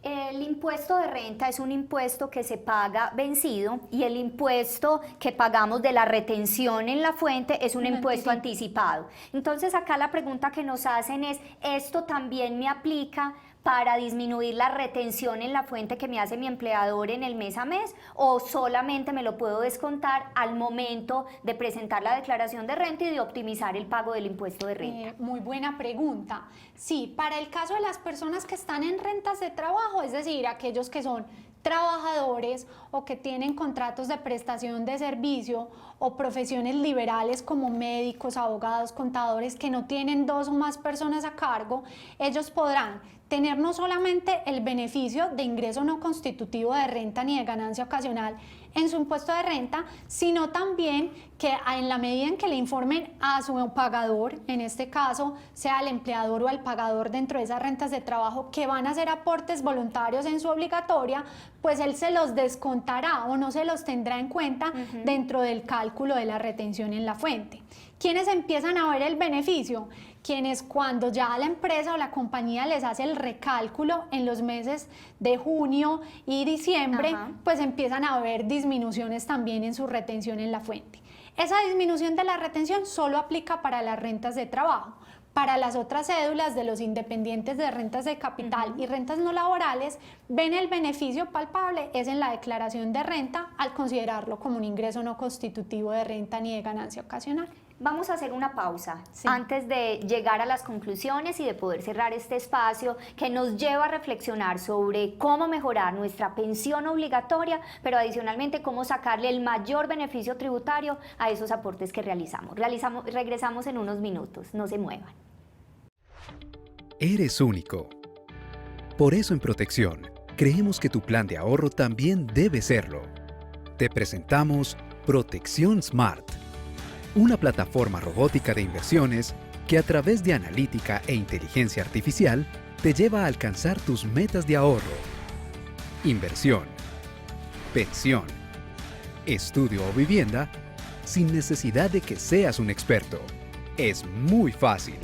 El impuesto de renta es un impuesto que se paga vencido y el impuesto que pagamos de la retención en la fuente es un impuesto anticipado. Entonces acá la pregunta que nos hacen es, ¿esto también me aplica para disminuir la retención en la fuente que me hace mi empleador en el mes a mes, o solamente me lo puedo descontar al momento de presentar la declaración de renta y de optimizar el pago del impuesto de renta? Muy buena pregunta. Sí, para el caso de las personas que están en rentas de trabajo, es decir, aquellos que son trabajadores o que tienen contratos de prestación de servicio o profesiones liberales como médicos, abogados, contadores que no tienen 2 o más personas a cargo, ellos podrán tener no solamente el beneficio de ingreso no constitutivo de renta ni de ganancia ocasional en su impuesto de renta, sino también que en la medida en que le informen a su pagador, en este caso sea el empleador o el pagador dentro de esas rentas de trabajo, que van a hacer aportes voluntarios en su obligatoria, pues él se los descontará o no se los tendrá en cuenta dentro del cálculo de la retención en la fuente. ¿Quiénes empiezan a ver el beneficio? Quienes cuando ya la empresa o la compañía les hace el recálculo en los meses de junio y diciembre, pues empiezan a ver disminuciones también en su retención en la fuente. Esa disminución de la retención solo aplica para las rentas de trabajo. Para las otras cédulas de los independientes de rentas de capital y rentas no laborales, ven el beneficio palpable es en la declaración de renta al considerarlo como un ingreso no constitutivo de renta ni de ganancia ocasional. Vamos a hacer una pausa antes de llegar a las conclusiones y de poder cerrar este espacio que nos lleva a reflexionar sobre cómo mejorar nuestra pensión obligatoria, pero adicionalmente cómo sacarle el mayor beneficio tributario a esos aportes que realizamos. Regresamos en unos minutos, no se muevan. Eres único. Por eso en Protección, creemos que tu plan de ahorro también debe serlo. Te presentamos Protección Smart, una plataforma robótica de inversiones que a través de analítica e inteligencia artificial te lleva a alcanzar tus metas de ahorro, inversión, pensión, estudio o vivienda, sin necesidad de que seas un experto. Es muy fácil.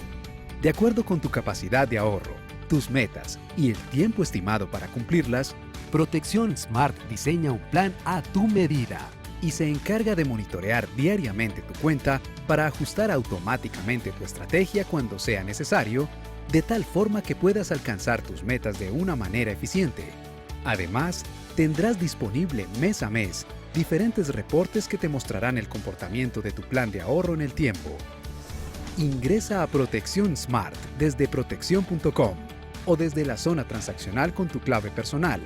De acuerdo con tu capacidad de ahorro, tus metas y el tiempo estimado para cumplirlas, Protección Smart diseña un plan a tu medida y se encarga de monitorear diariamente tu cuenta para ajustar automáticamente tu estrategia cuando sea necesario, de tal forma que puedas alcanzar tus metas de una manera eficiente. Además, tendrás disponible mes a mes diferentes reportes que te mostrarán el comportamiento de tu plan de ahorro en el tiempo. Ingresa a Protección Smart desde protección.com o desde la zona transaccional con tu clave personal.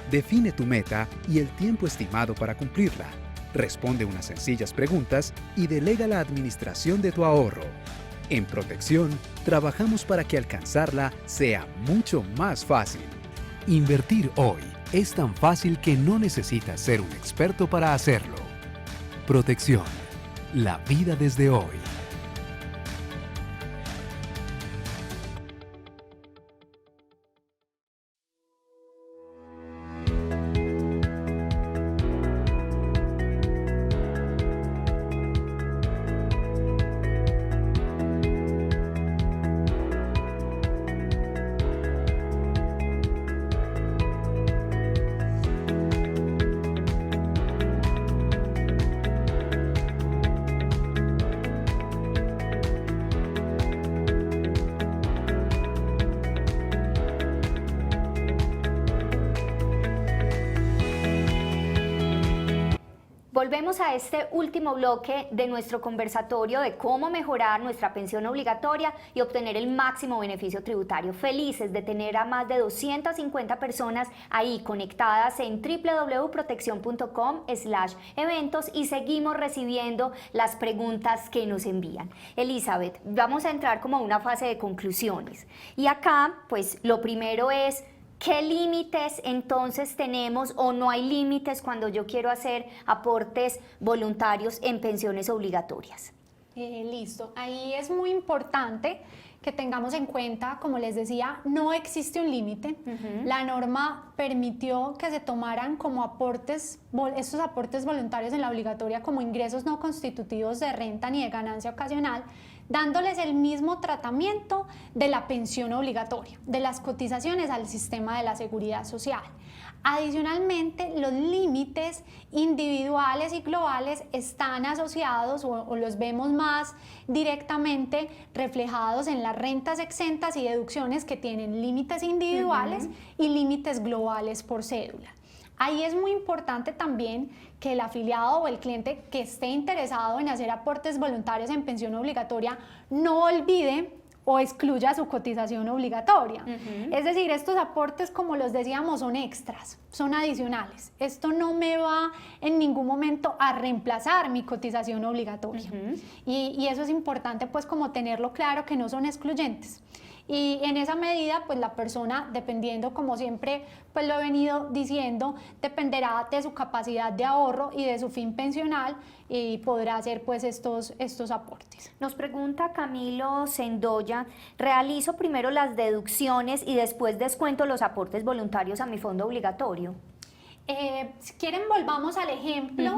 Define tu meta y el tiempo estimado para cumplirla. Responde unas sencillas preguntas y delega la administración de tu ahorro. En Protección, trabajamos para que alcanzarla sea mucho más fácil. Invertir hoy es tan fácil que no necesitas ser un experto para hacerlo. Protección. La vida desde hoy. Volvemos a este último bloque de nuestro conversatorio de cómo mejorar nuestra pensión obligatoria y obtener el máximo beneficio tributario. Felices de tener a más de 250 personas ahí conectadas en www.proteccion.com/eventos y seguimos recibiendo las preguntas que nos envían. Elizabeth, vamos a entrar como a una fase de conclusiones. Y acá, pues lo primero es, ¿qué límites entonces tenemos o no hay límites cuando yo quiero hacer aportes voluntarios en pensiones obligatorias? Listo, ahí es muy importante que tengamos en cuenta, como les decía, no existe un límite. La norma permitió que se tomaran como aportes, estos aportes voluntarios en la obligatoria como ingresos no constitutivos de renta ni de ganancia ocasional, dándoles el mismo tratamiento de la pensión obligatoria, de las cotizaciones al sistema de la seguridad social. Adicionalmente, los límites individuales y globales están asociados o los vemos más directamente reflejados en las rentas exentas y deducciones que tienen límites individuales y límites globales por cédula. Ahí es muy importante también que el afiliado o el cliente que esté interesado en hacer aportes voluntarios en pensión obligatoria no olvide o excluya su cotización obligatoria. Es decir, estos aportes, como los decíamos, son extras, son adicionales. Esto no me va en ningún momento a reemplazar mi cotización obligatoria. Y eso es importante, pues, como tenerlo claro, que no son excluyentes. Y en esa medida, pues la persona, dependiendo, como siempre pues lo he venido diciendo, dependerá de su capacidad de ahorro y de su fin pensional y podrá hacer pues estos aportes. Nos pregunta Camilo Sendoya, ¿realizo primero las deducciones y después descuento los aportes voluntarios a mi fondo obligatorio? Si quieren, volvamos al ejemplo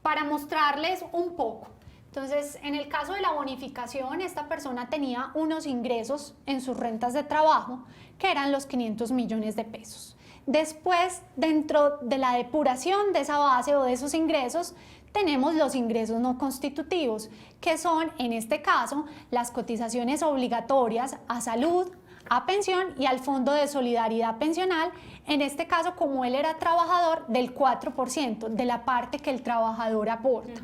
para mostrarles un poco. Entonces, en el caso de la bonificación, esta persona tenía unos ingresos en sus rentas de trabajo que eran los 500 millones de pesos. Después, dentro de la depuración de esa base o de esos ingresos, tenemos los ingresos no constitutivos, que son, en este caso, las cotizaciones obligatorias a salud, a pensión y al Fondo de Solidaridad Pensional, en este caso, como él era trabajador, del 4% de la parte que el trabajador aporta.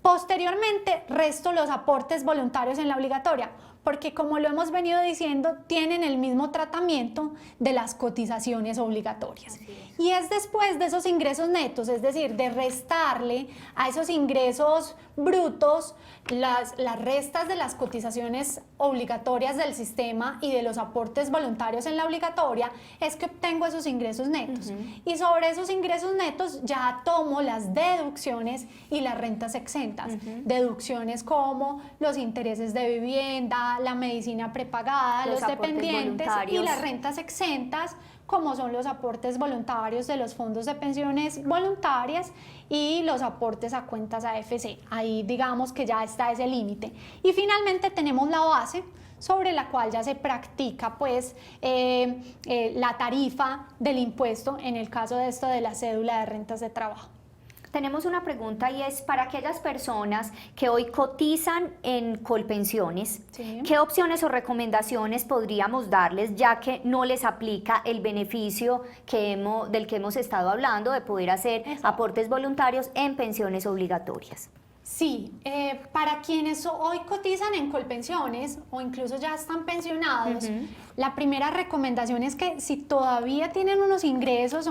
Posteriormente, resto los aportes voluntarios en la obligatoria, porque como lo hemos venido diciendo, tienen el mismo tratamiento de las cotizaciones obligatorias. Y es después de esos ingresos netos, es decir, de restarle a esos ingresos brutos las restas de las cotizaciones obligatorias del sistema y de los aportes voluntarios en la obligatoria, es que obtengo esos ingresos netos. Y sobre esos ingresos netos ya tomo las deducciones y las rentas exentas. Deducciones como los intereses de vivienda, la medicina prepagada, los dependientes y las rentas exentas, como son los aportes voluntarios de los fondos de pensiones voluntarias y los aportes a cuentas AFC. Ahí digamos que ya está ese límite. Y finalmente tenemos la base sobre la cual ya se practica pues la tarifa del impuesto en el caso de esto de la cédula de rentas de trabajo. tenemos una pregunta y es para aquellas personas que hoy cotizan en Colpensiones, Sí. ¿qué opciones o recomendaciones podríamos darles ya que no les aplica el beneficio del que hemos estado hablando de poder hacer aportes voluntarios en pensiones obligatorias? Sí, para quienes hoy cotizan en Colpensiones o incluso ya están pensionados, la primera recomendación es que si todavía tienen unos ingresos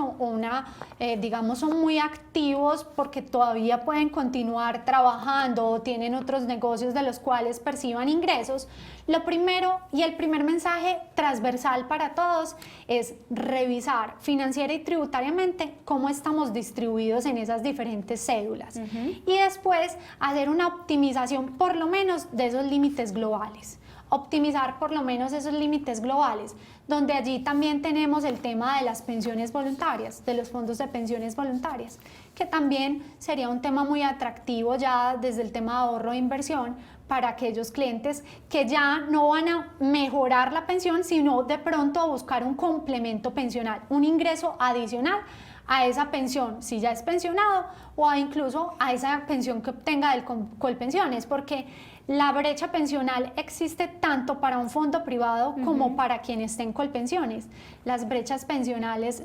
digamos, son muy activos porque todavía pueden continuar trabajando o tienen otros negocios de los cuales perciban ingresos, lo primero y el primer mensaje transversal para todos es revisar financiera y tributariamente cómo estamos distribuidos en esas diferentes cédulas y después hacer una optimización por lo menos de esos límites globales. Optimizar por lo menos esos límites globales, donde allí también tenemos el tema de las pensiones voluntarias, de los fondos de pensiones voluntarias, que también sería un tema muy atractivo ya desde el tema de ahorro e inversión para aquellos clientes que ya no van a mejorar la pensión, sino de pronto a buscar un complemento pensional, un ingreso adicional a esa pensión, si ya es pensionado, o incluso a esa pensión que obtenga del Colpensiones, porque la brecha pensional existe tanto para un fondo privado como para quien esté en Colpensiones. Las brechas pensionales,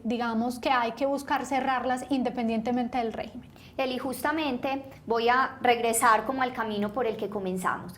digamos que hay que buscar cerrarlas independientemente del régimen. Eli, justamente voy a regresar como al camino por el que comenzamos.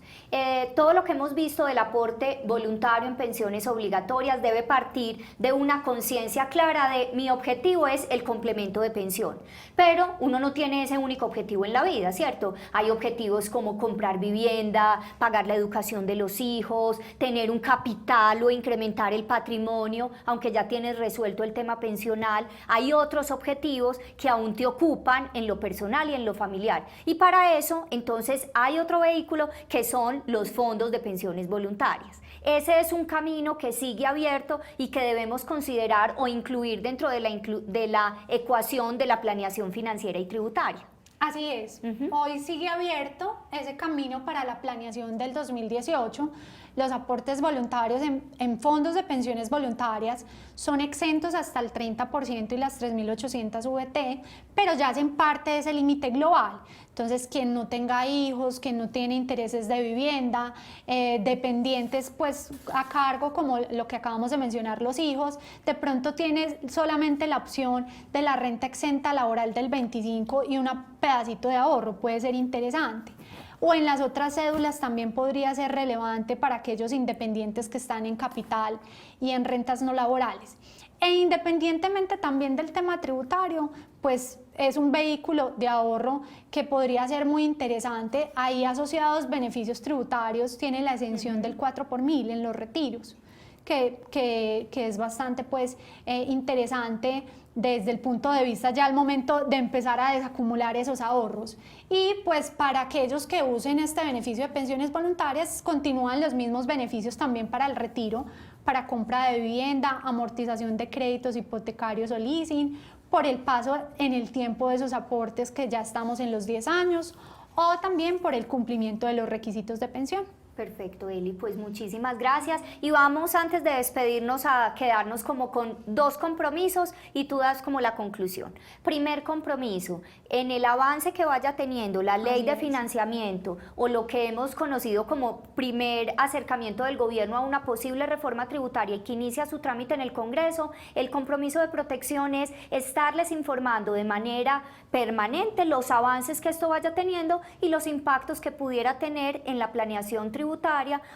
Todo lo que hemos visto del aporte voluntario en pensiones obligatorias debe partir de una conciencia clara de mi objetivo es el complemento de pensión, pero uno no tiene ese único objetivo en la vida, ¿cierto? Hay objetivos como comprar vivienda, pagar la educación de los hijos, tener un capital o incrementar el patrimonio, aunque ya tienes resuelto el tema pensional. Hay otros objetivos que aún te ocupan en lo personal y en lo familiar. Y para eso, entonces, hay otro vehículo que son los fondos de pensiones voluntarias. Ese es un camino que sigue abierto y que debemos considerar o incluir dentro de la ecuación de la planeación financiera y tributaria. Así es. Hoy sigue abierto ese camino para la planeación del 2018. Los aportes voluntarios en fondos de pensiones voluntarias son exentos hasta el 30% y las 3.800 VT, pero ya hacen parte de ese límite global. Entonces, quien no tenga hijos, quien no tiene intereses de vivienda, dependientes pues a cargo, como lo que acabamos de mencionar, los hijos, de pronto tiene solamente la opción de la renta exenta laboral del 25 y un pedacito de ahorro, puede ser interesante. O en las otras cédulas también podría ser relevante para aquellos independientes que están en capital y en rentas no laborales. E independientemente también del tema tributario, pues es un vehículo de ahorro que podría ser muy interesante. Ahí asociados beneficios tributarios tiene la exención del 4 por 1000 en los retiros, que es bastante pues interesante desde el punto de vista ya al momento de empezar a desacumular esos ahorros. Y pues para aquellos que usen este beneficio de pensiones voluntarias, continúan los mismos beneficios también para el retiro, para compra de vivienda, amortización de créditos hipotecarios o leasing, por el paso en el tiempo de esos aportes que ya estamos en los 10 años, o también por el cumplimiento de los requisitos de pensión. Perfecto, Eli, pues muchísimas gracias y vamos antes de despedirnos a quedarnos como con 2 compromisos y tú das como la conclusión. Primer compromiso, en el avance que vaya teniendo la ley de financiamiento o lo que hemos conocido como primer acercamiento del gobierno a una posible reforma tributaria y que inicia su trámite en el Congreso, el compromiso de Protección es estarles informando de manera permanente los avances que esto vaya teniendo y los impactos que pudiera tener en la planeación tributaria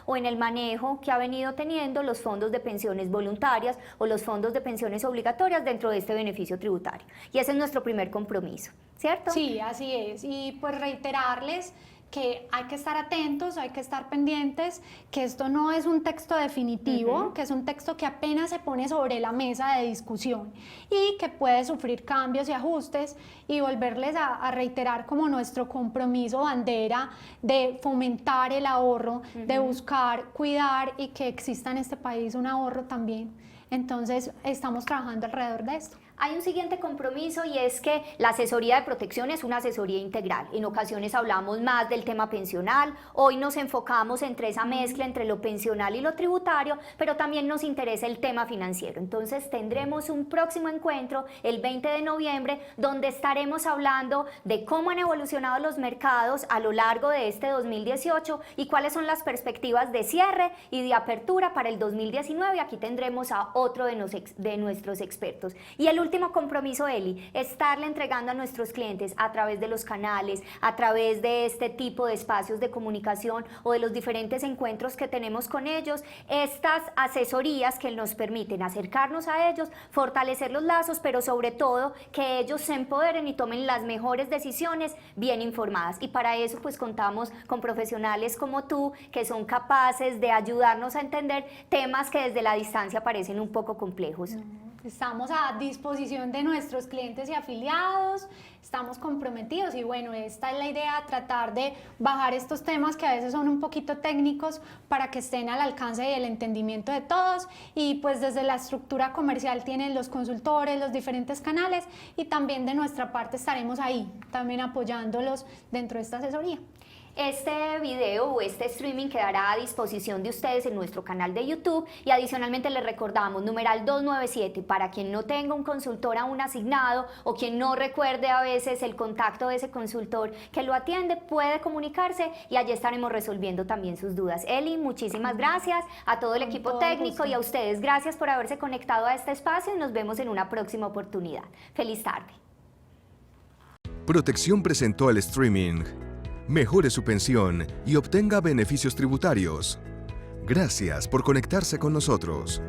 o en el manejo que ha venido teniendo los fondos de pensiones voluntarias o los fondos de pensiones obligatorias dentro de este beneficio tributario. Y ese es nuestro primer compromiso, ¿cierto? Sí, así es. Y pues reiterarles que hay que estar atentos, hay que estar pendientes, que esto no es un texto definitivo, que es un texto que apenas se pone sobre la mesa de discusión y que puede sufrir cambios y ajustes, y volverles a reiterar como nuestro compromiso bandera de fomentar el ahorro, de buscar, cuidar y que exista en este país un ahorro también. Entonces estamos trabajando alrededor de esto. Hay un siguiente compromiso y es que la asesoría de protección es una asesoría integral. En ocasiones hablamos más del tema pensional, hoy nos enfocamos entre esa mezcla entre lo pensional y lo tributario, pero también nos interesa el tema financiero. Entonces tendremos un próximo encuentro el 20 de noviembre donde estaremos hablando de cómo han evolucionado los mercados a lo largo de este 2018 y cuáles son las perspectivas de cierre y de apertura para el 2019. Aquí tendremos a otro de nuestros expertos. Y el último compromiso, Eli, estarle entregando a nuestros clientes a través de los canales, a través de este tipo de espacios de comunicación o de los diferentes encuentros que tenemos con ellos, estas asesorías que nos permiten acercarnos a ellos, fortalecer los lazos, pero sobre todo que ellos se empoderen y tomen las mejores decisiones bien informadas. Y para eso pues contamos con profesionales como tú que son capaces de ayudarnos a entender temas que desde la distancia parecen un poco complejos. Estamos a disposición de nuestros clientes y afiliados, estamos comprometidos y bueno, esta es la idea, tratar de bajar estos temas que a veces son un poquito técnicos para que estén al alcance y el entendimiento de todos y pues desde la estructura comercial tienen los consultores, los diferentes canales y también de nuestra parte estaremos ahí, también apoyándolos dentro de esta asesoría. Este video o este streaming quedará a disposición de ustedes en nuestro canal de YouTube y adicionalmente les recordamos numeral 297 para quien no tenga un consultor aún asignado o quien no recuerde a veces el contacto de ese consultor que lo atiende, puede comunicarse y allí estaremos resolviendo también sus dudas. Eli, muchísimas gracias a todo el equipo técnico y a ustedes, gracias por haberse conectado a este espacio y nos vemos en una próxima oportunidad. Feliz tarde. Protección presentó el streaming. Mejore su pensión y obtenga beneficios tributarios. Gracias por conectarse con nosotros.